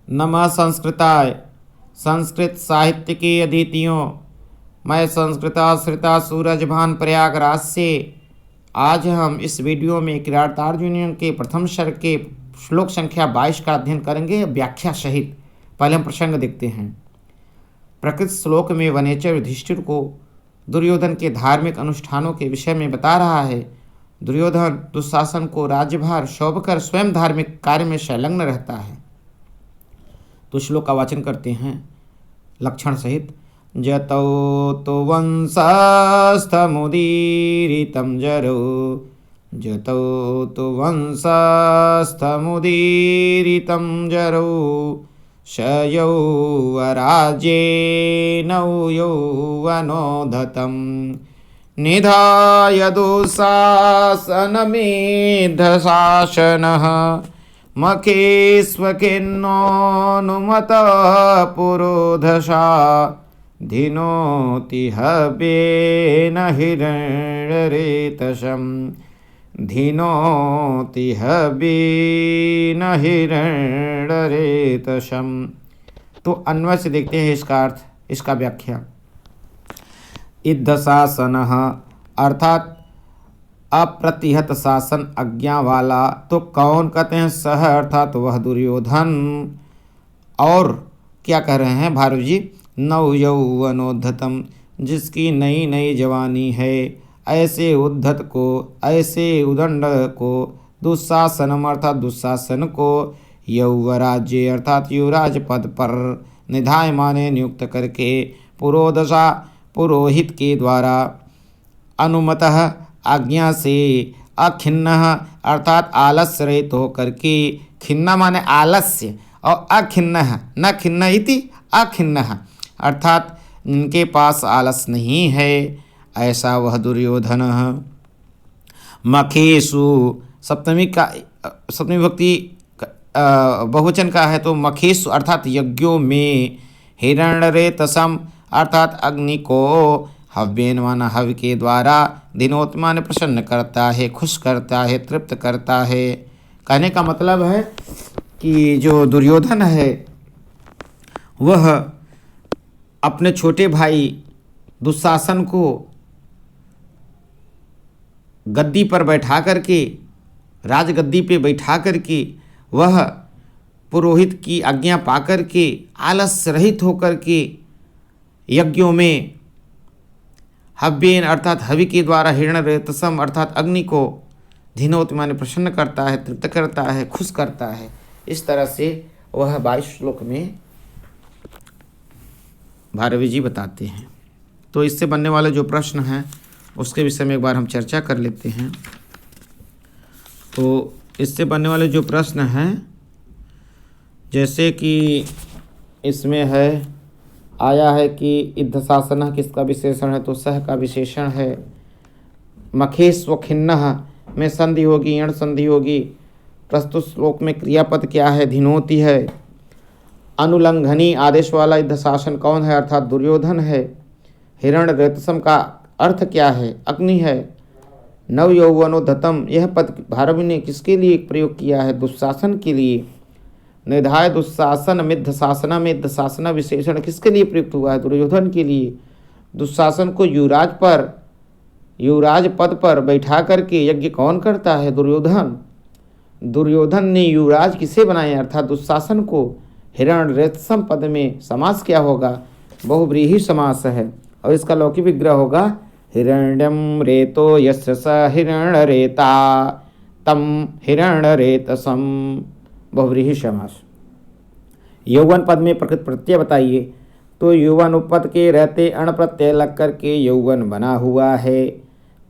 नमः संस्कृताय। संस्कृत साहित्य के अदितियों, मैं संस्कृताश्रिता सूरजभान प्रयागराज से। आज हम इस वीडियो में किरातार्जुनीय के प्रथम सर्ग के श्लोक संख्या 22 का अध्ययन करेंगे व्याख्या सहित। पहले हम प्रसंग देखते हैं। प्रकृत श्लोक में वनेचर युधिष्ठिर को दुर्योधन के धार्मिक अनुष्ठानों के विषय में बता रहा है। दुर्योधन दुशासन को राज्यभार सौंपकर स्वयं धार्मिक कार्य में संलग्न रहता है। तो श्लोक का वाचन करते हैं लक्षण सहित। जतौ तो वंशस्थमुदीरितं जरौ, जतौ तो वंशस्थमुदीरितं जरौ, शयौवराज्येनौ यौवनोद्धतं, निधाय दुःशासनमेधशासनः, मखे स्वखिन्नोऽनुमतः पुरोधशा, धिनोति हव्येन हिरण्यरेतसं, धिनोति हव्येन हिरण्यरेतसं। तो अन्वय से देखते हैं इसका अर्थ, इसका व्याख्या। इद्धशासनः अर्थात अप्रतिहत शासन, आज्ञा वाला। तो कौन कहते हैं? सह अर्थात वह दुर्योधन। और क्या कह रहे हैं भारत जी? नव यौवनोद्धतम, जिसकी नई नई जवानी है, ऐसे उद्धत को, ऐसे उदंड को, दुशासनम अर्थात दुशासन को, यौवराज्य अर्थात युवराज पद पर, निधाय माने नियुक्त करके, पुरोदशा पुरोहित के द्वारा, अनुमतः आज्ञा से, अखिन्न अर्थात आलस्य रहित होकर के, खिन्न माने आलस्य और अखिन्न न खिन्न इति अखिन्न अर्थात इनके पास आलस नहीं है, ऐसा वह दुर्योधन। मखेसु सप्तमी भक्ति बहुवचन का है, तो मखेसु अर्थात यज्ञों में, हिरण्यरेतसम अर्थात अग्नि को, हव्येन माना हव्य के द्वारा, दिनोत्मा ने प्रसन्न करता है, खुश करता है, तृप्त करता है। कहने का मतलब है कि जो दुर्योधन है वह अपने छोटे भाई दुशासन को गद्दी पर बैठा करके, राजगद्दी पे बैठा करके, वह पुरोहित की आज्ञा पा करके, आलस्य रहित होकर के यज्ञों में, हव्येन अर्थात हवि के द्वारा, हिरण्यरेतसम अर्थात अग्नि को, धीनोत्मा ने प्रसन्न करता है, तृप्त करता है, खुश करता है। इस तरह से वह 22 श्लोक में भारवी जी बताते हैं। तो इससे बनने वाले जो प्रश्न हैं उसके विषय में एक बार हम चर्चा कर लेते हैं। तो इससे बनने वाले जो प्रश्न हैं, जैसे कि इसमें है, आया है कि इद्धशासन किसका विशेषण है? तो सह का विशेषण है। मखेस्वखिन्नः में संधि होगी, यण संधि होगी। प्रस्तुत श्लोक में क्रियापद क्या है? धिनोति है। अनुलंघनी आदेश वाला इद्धशासन कौन है? अर्थात दुर्योधन है। हिरण्यरेतसम का अर्थ क्या है? अग्नि है। नव यौवनोद्धतम, यह पद भारवी ने किसके लिए प्रयोग किया है? दुशासन के लिए। निधाय दुशासन मिद्धशासना में दशासना विशेषण किसके लिए प्रयुक्त हुआ है? दुर्योधन के लिए। दुशासन को युवराज पर, युवराज पद पर बैठा करके यज्ञ कौन करता है? दुर्योधन। दुर्योधन ने युवराज किसे बनाया? अर्थात दुशासन को। हिरण्यरेतसम पद में समास क्या होगा? बहुव्रीहि समास है, और इसका लौकिक विग्रह होगा हिरण्यम रेतो यस्य स हिरण्यरेता तम हिरण्यरेतसम, बहुव्रीहि समास। यौवन पद में प्रकृत प्रत्यय बताइए। तो यौवन उपपद के रहते अण प्रत्यय लग करके यौवन बना हुआ है।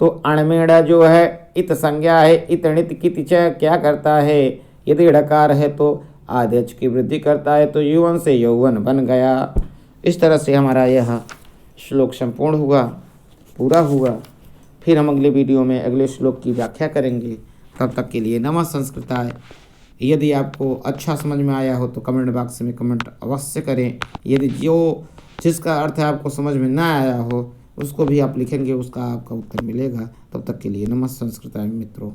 तो अणमेड़ा जो है इत संज्ञा है, इत णित कित च क्या करता है? यदि ढकार है तो आदेश की वृद्धि करता है, तो यौवन से यौवन बन गया। इस तरह से हमारा यह श्लोक संपूर्ण हुआ, पूरा हुआ। फिर हम अगले वीडियो में अगले श्लोक की व्याख्या करेंगे। तब तक के लिए नमः संस्कृताय। यदि आपको अच्छा समझ में आया हो तो कमेंट बॉक्स में कमेंट अवश्य करें। यदि जिसका अर्थ है आपको समझ में ना आया हो उसको भी आप लिखेंगे, उसका आपका उत्तर मिलेगा। तब तक के लिए नमः संस्कृताय मित्रों।